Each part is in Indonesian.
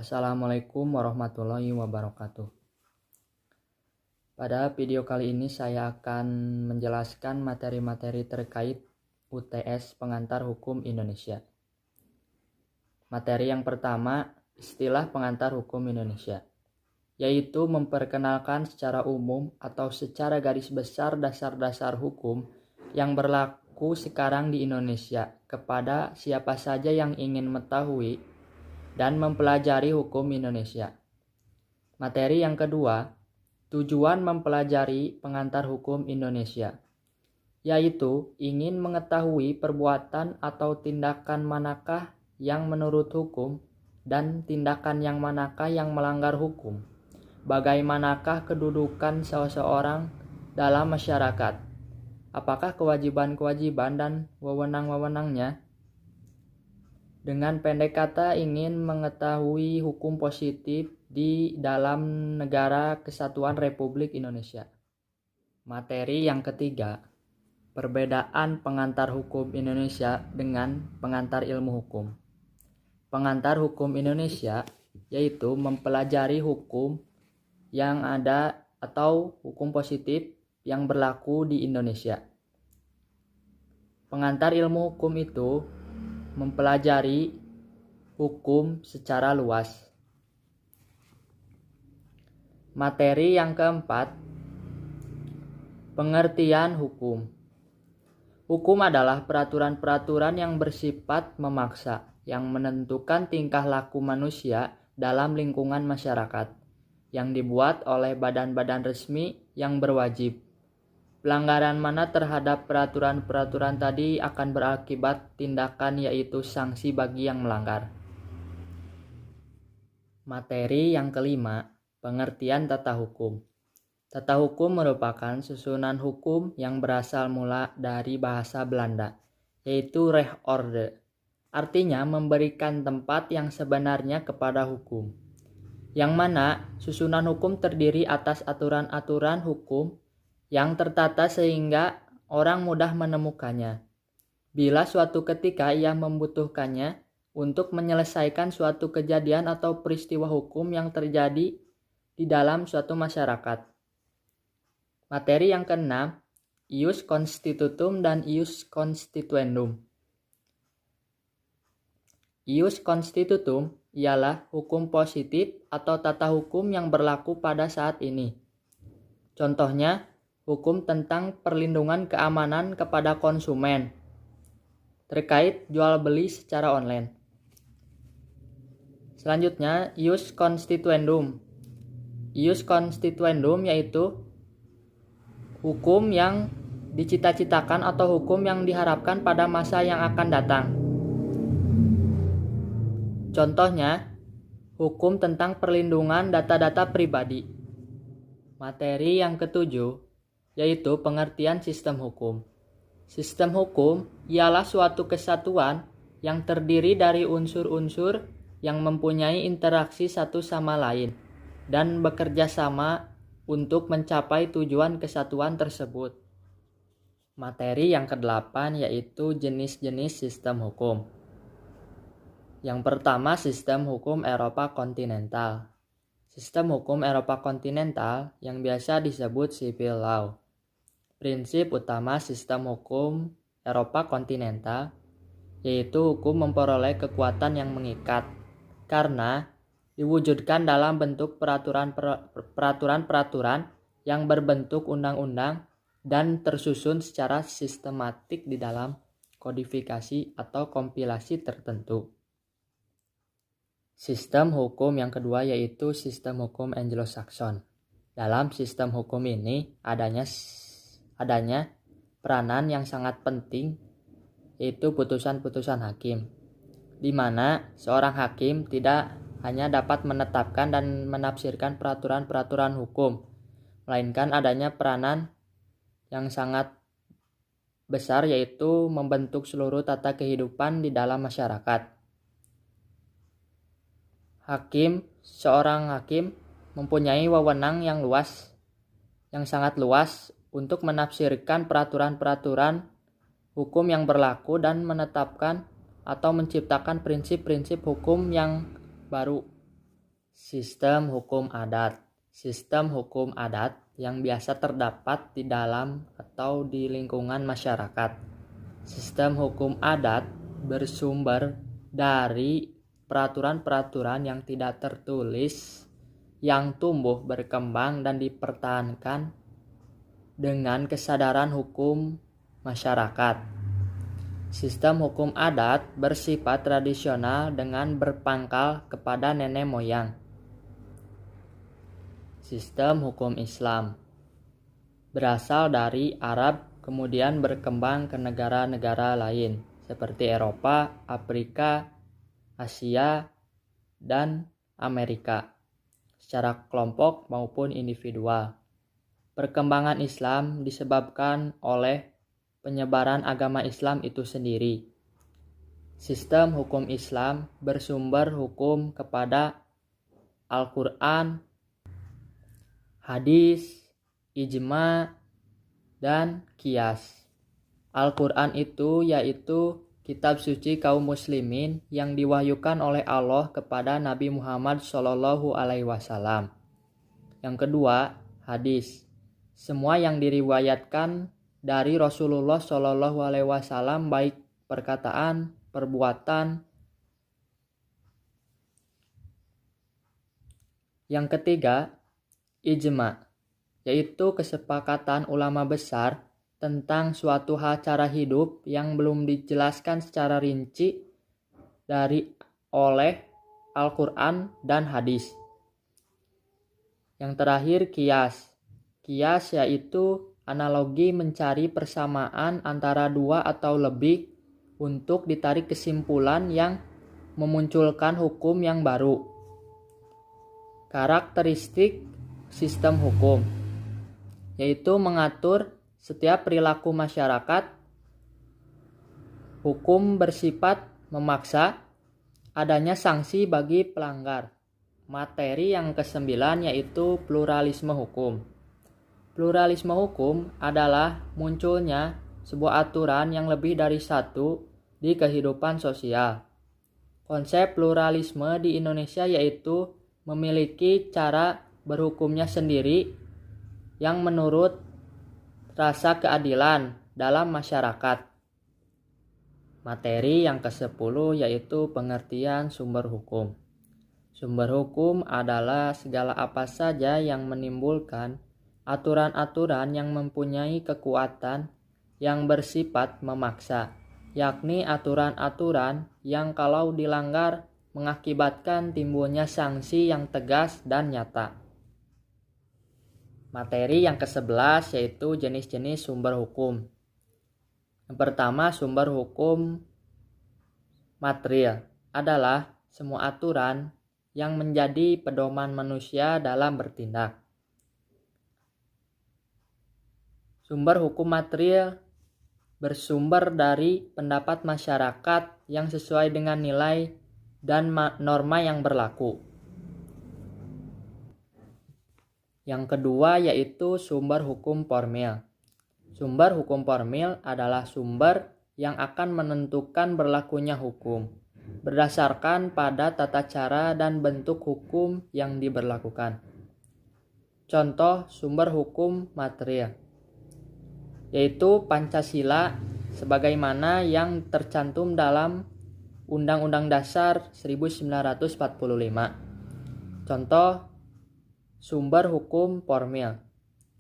Assalamualaikum warahmatullahi wabarakatuh. Pada video kali ini saya akan menjelaskan materi-materi terkait UTS Pengantar Hukum Indonesia. Materi yang pertama, istilah pengantar hukum Indonesia, yaitu memperkenalkan secara umum atau secara garis besar dasar-dasar hukum yang berlaku sekarang di Indonesia kepada siapa saja yang ingin mengetahui dan mempelajari hukum Indonesia. Materi yang kedua, tujuan mempelajari pengantar hukum Indonesia, yaitu ingin mengetahui perbuatan atau tindakan manakah yang menurut hukum dan tindakan yang manakah yang melanggar hukum. Bagaimanakah kedudukan seseorang dalam masyarakat? Apakah kewajiban-kewajiban dan wewenang-wewenangnya? Dengan pendek kata, ingin mengetahui hukum positif di dalam negara Kesatuan Republik Indonesia. Materi yang ketiga, perbedaan pengantar hukum Indonesia dengan pengantar ilmu hukum. Pengantar hukum Indonesia yaitu mempelajari hukum yang ada atau hukum positif yang berlaku di Indonesia. Pengantar ilmu hukum itu mempelajari hukum secara luas. Materi yang keempat, pengertian hukum. Hukum adalah peraturan-peraturan yang bersifat memaksa, yang menentukan tingkah laku manusia dalam lingkungan masyarakat, yang dibuat oleh badan-badan resmi yang berwajib. Pelanggaran mana terhadap peraturan-peraturan tadi akan berakibat tindakan, yaitu sanksi bagi yang melanggar. Materi yang kelima, pengertian tata hukum. Tata hukum merupakan susunan hukum yang berasal mula dari bahasa Belanda, yaitu rechtsorde. Artinya memberikan tempat yang sebenarnya kepada hukum, yang mana susunan hukum terdiri atas aturan-aturan hukum yang tertata sehingga orang mudah menemukannya bila suatu ketika ia membutuhkannya untuk menyelesaikan suatu kejadian atau peristiwa hukum yang terjadi di dalam suatu masyarakat. Materi yang keenam, ius constitutum dan ius constituendum. Ius constitutum ialah hukum positif atau tata hukum yang berlaku pada saat ini. Contohnya, hukum tentang perlindungan keamanan kepada konsumen terkait jual beli secara online. Selanjutnya, ius constituendum. Ius constituendum yaitu hukum yang dicita-citakan atau hukum yang diharapkan pada masa yang akan datang. Contohnya, hukum tentang perlindungan data-data pribadi. Materi yang ketujuh, yaitu pengertian sistem hukum. Sistem hukum ialah suatu kesatuan yang terdiri dari unsur-unsur yang mempunyai interaksi satu sama lain dan bekerja sama untuk mencapai tujuan kesatuan tersebut. Materi yang kedelapan yaitu jenis-jenis sistem hukum. Yang pertama, sistem hukum Eropa kontinental. Sistem hukum Eropa kontinental yang biasa disebut civil law. Prinsip utama sistem hukum Eropa kontinental yaitu hukum memperoleh kekuatan yang mengikat karena diwujudkan dalam bentuk peraturan-peraturan yang berbentuk undang-undang dan tersusun secara sistematik di dalam kodifikasi atau kompilasi tertentu. Sistem hukum yang kedua yaitu sistem hukum Anglo-Saxon. Dalam sistem hukum ini adanya peranan yang sangat penting, yaitu putusan-putusan hakim, di mana seorang hakim tidak hanya dapat menetapkan dan menafsirkan peraturan-peraturan hukum, melainkan adanya peranan yang sangat besar, yaitu membentuk seluruh tata kehidupan di dalam masyarakat. Seorang hakim mempunyai wewenang yang sangat luas untuk menafsirkan peraturan-peraturan hukum yang berlaku dan menetapkan atau menciptakan prinsip-prinsip hukum yang baru. Sistem hukum adat. Sistem hukum adat yang biasa terdapat di dalam atau di lingkungan masyarakat. Sistem hukum adat bersumber dari peraturan-peraturan yang tidak tertulis yang tumbuh berkembang dan dipertahankan dengan kesadaran hukum masyarakat. Sistem hukum adat bersifat tradisional dengan berpangkal kepada nenek moyang. Sistem hukum Islam berasal dari Arab kemudian berkembang ke negara-negara lain seperti Eropa, Afrika, Asia, dan Amerika secara kelompok maupun individual. Perkembangan Islam disebabkan oleh penyebaran agama Islam itu sendiri. Sistem hukum Islam bersumber hukum kepada Al-Quran, hadis, ijma, dan qiyas. Al-Quran itu yaitu kitab suci kaum muslimin yang diwahyukan oleh Allah kepada Nabi Muhammad SAW. Yang kedua, hadis. Semua yang diriwayatkan dari Rasulullah SAW baik perkataan, perbuatan. Yang ketiga, ijma, yaitu kesepakatan ulama besar tentang suatu hal cara hidup yang belum dijelaskan secara rinci oleh Al-Quran dan hadis. Yang terakhir, qiyas. Qiyas yaitu analogi mencari persamaan antara dua atau lebih untuk ditarik kesimpulan yang memunculkan hukum yang baru. Karakteristik sistem hukum yaitu mengatur setiap perilaku masyarakat. Hukum bersifat memaksa, adanya sanksi bagi pelanggar. Materi yang ke-9 yaitu pluralisme hukum. Pluralisme hukum adalah munculnya sebuah aturan yang lebih dari satu di kehidupan sosial. Konsep pluralisme di Indonesia yaitu memiliki cara berhukumnya sendiri yang menurut rasa keadilan dalam masyarakat. Materi yang ke-10 yaitu pengertian sumber hukum. Sumber hukum adalah segala apa saja yang menimbulkan aturan-aturan yang mempunyai kekuatan yang bersifat memaksa, yakni aturan-aturan yang kalau dilanggar mengakibatkan timbulnya sanksi yang tegas dan nyata. Materi yang ke-11 yaitu jenis-jenis sumber hukum. Yang pertama, sumber hukum material adalah semua aturan yang menjadi pedoman manusia dalam bertindak. Sumber hukum material bersumber dari pendapat masyarakat yang sesuai dengan nilai dan norma yang berlaku. Yang kedua yaitu sumber hukum formil. Sumber hukum formil adalah sumber yang akan menentukan berlakunya hukum berdasarkan pada tata cara dan bentuk hukum yang diberlakukan. Contoh sumber hukum material yaitu Pancasila sebagaimana yang tercantum dalam Undang-Undang Dasar 1945. Contoh sumber hukum formil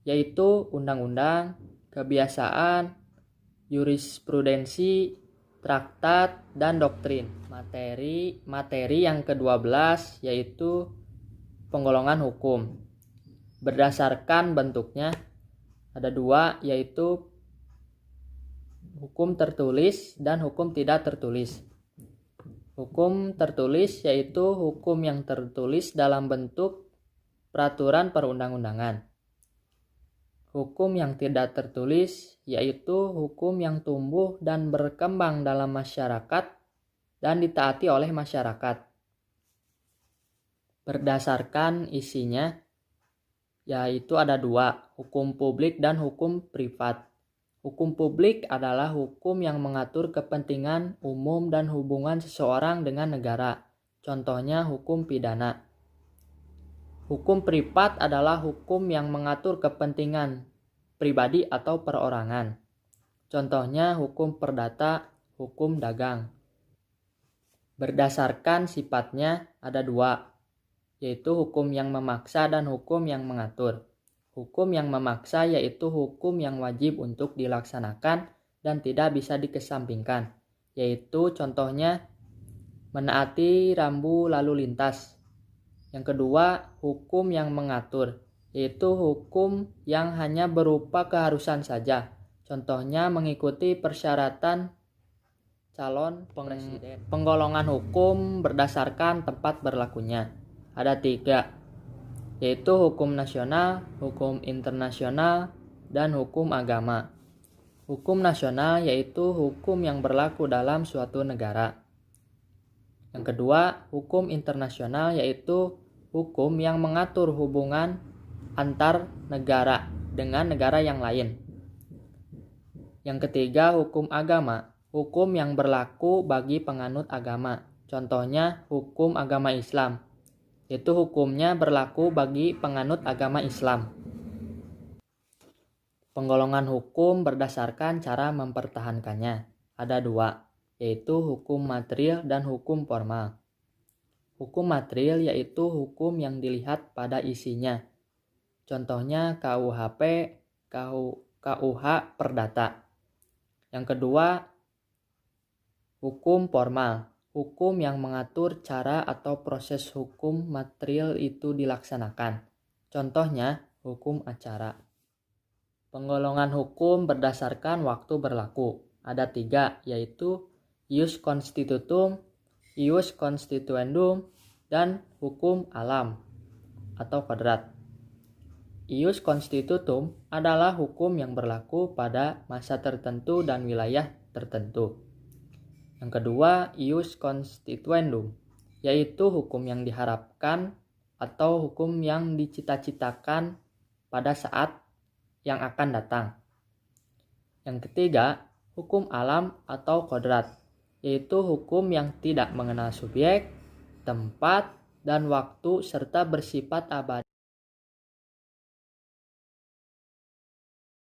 yaitu undang-undang, kebiasaan, jurisprudensi, traktat, dan doktrin. Materi yang ke-12 yaitu penggolongan hukum. Berdasarkan bentuknya ada dua yaitu hukum tertulis dan hukum tidak tertulis. Hukum tertulis yaitu hukum yang tertulis dalam bentuk peraturan perundang-undangan. Hukum yang tidak tertulis yaitu hukum yang tumbuh dan berkembang dalam masyarakat dan ditaati oleh masyarakat. Berdasarkan isinya yaitu ada dua, hukum publik dan hukum privat. Hukum publik adalah hukum yang mengatur kepentingan umum dan hubungan seseorang dengan negara. Contohnya hukum pidana. Hukum privat adalah hukum yang mengatur kepentingan pribadi atau perorangan. Contohnya hukum perdata, hukum dagang. Berdasarkan sifatnya ada dua, yaitu hukum yang memaksa dan hukum yang mengatur. Hukum yang memaksa yaitu hukum yang wajib untuk dilaksanakan dan tidak bisa dikesampingkan, yaitu contohnya menaati rambu lalu lintas. Yang kedua, hukum yang mengatur, yaitu hukum yang hanya berupa keharusan saja. Contohnya mengikuti persyaratan calon presiden. Penggolongan hukum berdasarkan tempat berlakunya. Ada 3, yaitu hukum nasional, hukum internasional, dan hukum agama. Hukum nasional yaitu hukum yang berlaku dalam suatu negara. Yang kedua, hukum internasional yaitu hukum yang mengatur hubungan antar negara dengan negara yang lain. Yang ketiga, hukum agama, hukum yang berlaku bagi penganut agama. Contohnya hukum agama Islam, yaitu hukumnya berlaku bagi penganut agama Islam. Penggolongan hukum berdasarkan cara mempertahankannya. Ada 2, yaitu hukum material dan hukum formal. Hukum material yaitu hukum yang dilihat pada isinya. Contohnya KUHP, KUH Perdata. Yang kedua, hukum formal, hukum yang mengatur cara atau proses hukum material itu dilaksanakan. Contohnya hukum acara. Penggolongan hukum berdasarkan waktu berlaku. Ada 3, yaitu ius constitutum, ius constituendum, dan hukum alam atau kodrat. Ius constitutum adalah hukum yang berlaku pada masa tertentu dan wilayah tertentu. Yang kedua, ius constituendum, yaitu hukum yang diharapkan atau hukum yang dicita-citakan pada saat yang akan datang. Yang ketiga, hukum alam atau kodrat, yaitu hukum yang tidak mengenal subjek, tempat, dan waktu serta bersifat abadi.